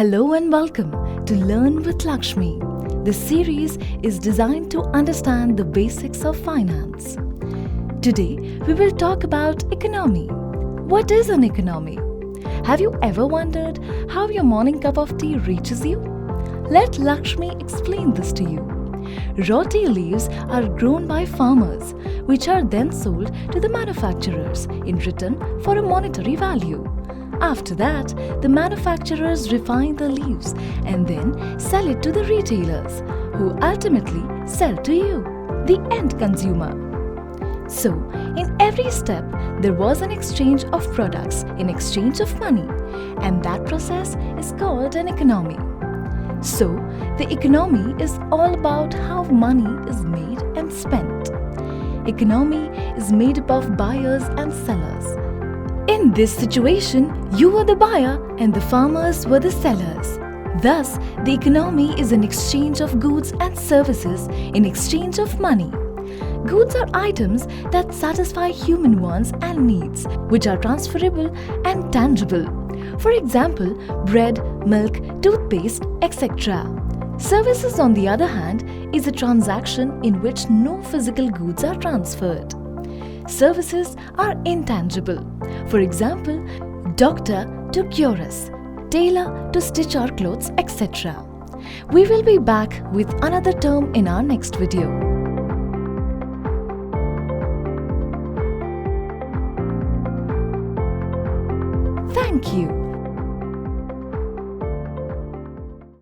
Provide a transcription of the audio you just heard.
Hello and welcome to Learn with LakshMe. This series is designed to understand the basics of finance. Today, we will talk about economy. What is an economy? Have you ever wondered how your morning cup of tea reaches you? Let Lakshmi explain this to you. Raw tea leaves are grown by farmers, which are then sold to the manufacturers in return for a monetary value. After that, the manufacturers refine the leaves and then sell it to the retailers, who ultimately sell to you, the end consumer. So, in every step, there was an exchange of products in exchange of money, and that process is called an economy. So, the economy is all about how money is made and spent. Economy is made up of buyers and sellers. In this situation, you were the buyer and the farmers were the sellers. Thus, the economy is an exchange of goods and services in exchange of money. Goods are items that satisfy human wants and needs, which are transferable and tangible. For example, bread, milk, toothpaste, etc. Services, on the other hand, is a transaction in which no physical goods are transferred. Services are intangible. For example, doctor to cure us, tailor to stitch our clothes, etc. We will be back with another term in our next video. Thank you.